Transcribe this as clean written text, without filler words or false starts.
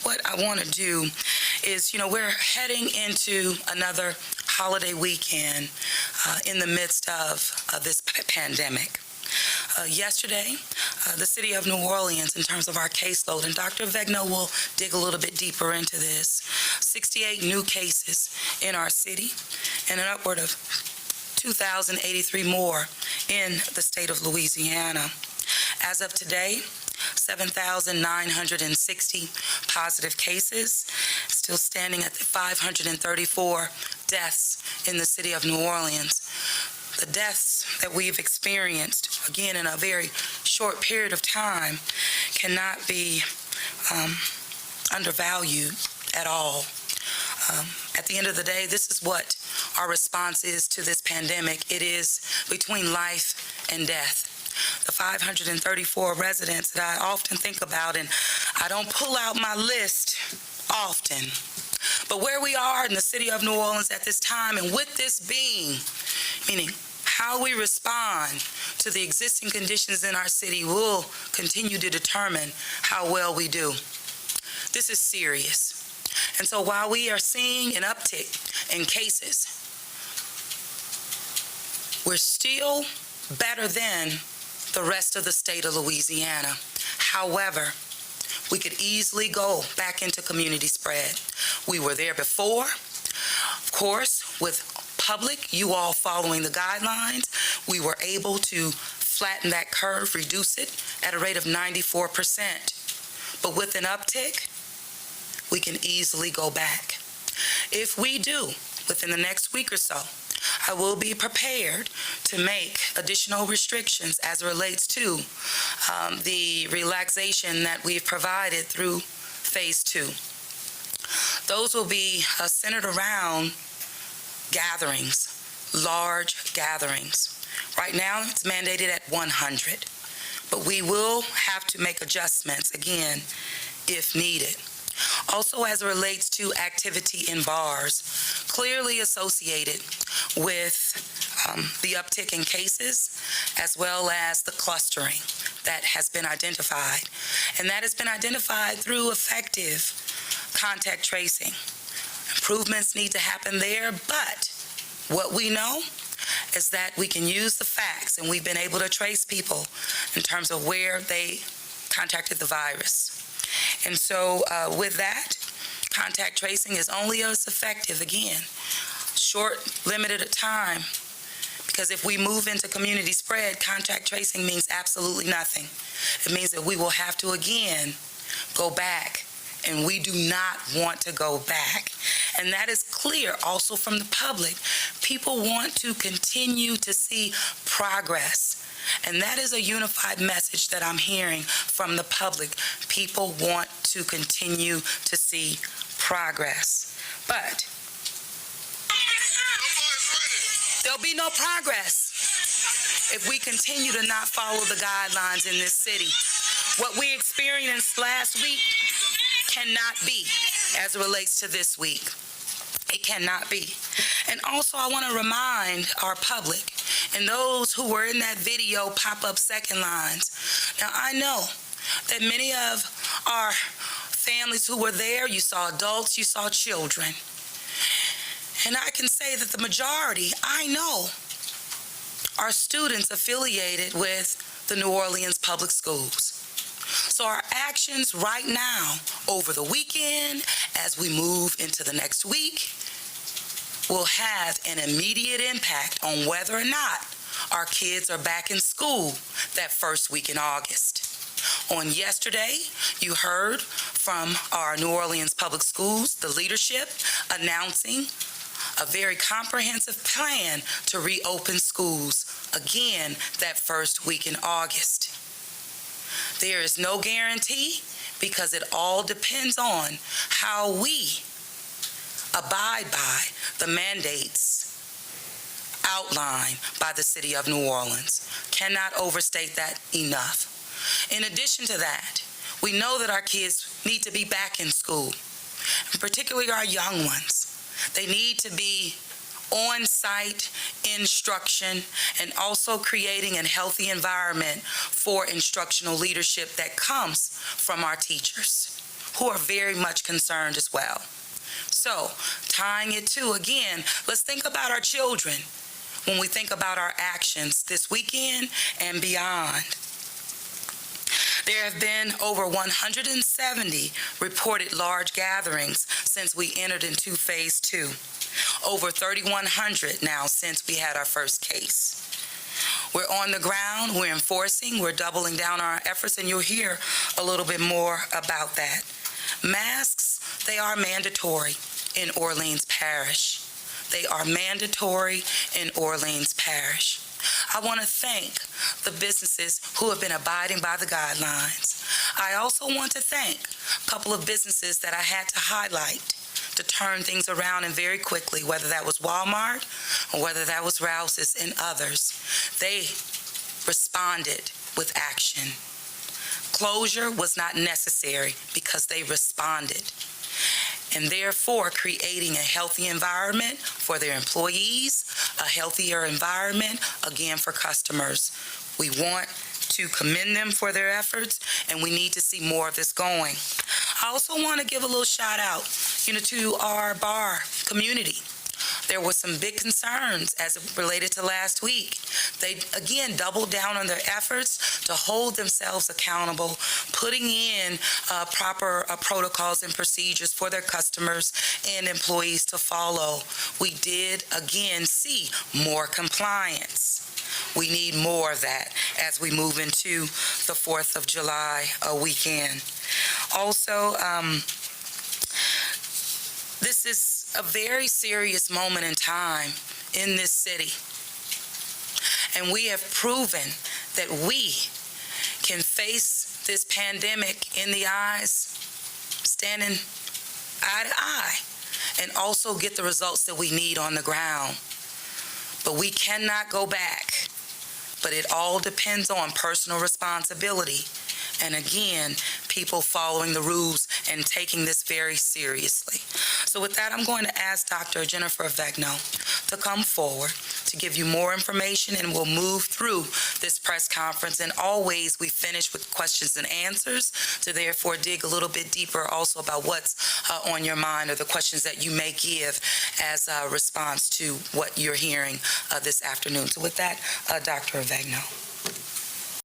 What I want to do is, we're heading into another holiday weekend in the midst of this pandemic. Yesterday, the city of New Orleans, in terms of our caseload, and Dr. Vegno will dig a little bit deeper into this, 68 new cases in our city and an upward of 2,083 more in the state of Louisiana. As of today, 7,960 positive cases, still standing at 534 deaths in the city of New Orleans. The deaths that we've experienced, again, in a very short period of time, cannot be undervalued at all. At the end of the day, this is what our response is to this pandemic. It is between life and death. The 534 residents that I often think about, and I don't pull out my list often, but where we are in the city of New Orleans at this time, and with this being, meaning how we respond to the existing conditions in our city will continue to determine how well we do. This is serious. And so while we are seeing an uptick in cases, we're still better than the rest of the state of Louisiana. However, we could easily go back into community spread. We were there before. Of course, with public, you all following the guidelines, we were able to flatten that curve, reduce it at a rate of 94%. But with an uptick, we can easily go back. If we do, within the next week or so, I will be prepared to make additional restrictions as it relates to the relaxation that we've provided through phase 2. Those will be centered around gatherings, large gatherings. Right now, it's mandated at 100, but we will have to make adjustments again if needed. Also, as it relates to activity in bars, clearly associated with the uptick in cases, as well as the clustering that has been identified. And that has been identified through effective contact tracing. Improvements need to happen there, but what we know is that we can use the facts, and we've been able to trace people in terms of where they contracted the virus. And so with that, contact tracing is only as effective, again, short, limited time, because if we move into community spread, contact tracing means absolutely nothing. It means that we will have to, again, go back, and we do not want to go back. And that is clear also from the public. People want to continue to see progress. And that is a unified message that I'm hearing from the public. People want to continue to see progress. But there'll be no progress if we continue to not follow the guidelines in this city. What we experienced last week cannot be as it relates to this week. It cannot be. And also, I want to remind our public and those who were in that video pop-up second lines. Now, I know that many of our families who were there, you saw adults, you saw children. And I can say that the majority, I know, are students affiliated with the New Orleans Public Schools. So our actions right now, over the weekend, as we move into the next week, will have an immediate impact on whether or not our kids are back in school that first week in August. On yesterday, you heard from our New Orleans Public Schools, the leadership, announcing a very comprehensive plan to reopen schools again that first week in August. There is no guarantee, because it all depends on how we abide by the mandates outlined by the city of New Orleans. Cannot overstate that enough. In addition to that, we know that our kids need to be back in school, and particularly our young ones. They need to be on-site instruction and also creating a healthy environment for instructional leadership that comes from our teachers. who are very much concerned as well. So, tying it to, again, let's think about our children when we think about our actions this weekend and beyond. There have been over 170 reported large gatherings since we entered into phase 2. Over 3,100 now since we had our first case. We're on the ground, we're enforcing, we're doubling down on our efforts, and you'll hear a little bit more about that. Masks, they are mandatory in Orleans Parish. They are mandatory in Orleans Parish. I want to thank the businesses who have been abiding by the guidelines. I also want to thank a couple of businesses that I had to highlight to turn things around and very quickly, whether that was Walmart or whether that was Rouse's and others. They responded with action. Closure was not necessary because they responded, and therefore creating a healthy environment for their employees, a healthier environment, again, for customers. We want to commend them for their efforts, and we need to see more of this going. I also want to give a little shout out, to our bar community. There were some big concerns as it related to last week. They, again, doubled down on their efforts to hold themselves accountable, putting in proper protocols and procedures for their customers and employees to follow. We did, again, see more compliance. We need more of that as we move into the 4th of July weekend. Also, this is a very serious moment in time in this city. And we have proven that we can face this pandemic in the eyes, standing eye to eye, and also get the results that we need on the ground. But we cannot go back. But it all depends on personal responsibility. And again, people following the rules and taking this very seriously. So with that, I'm going to ask Dr. Jennifer Vegno to come forward to give you more information, and we'll move through this press conference. And always we finish with questions and answers to therefore dig a little bit deeper also about what's on your mind or the questions that you may give as a response to what you're hearing this afternoon. So with that, Dr. Vegno.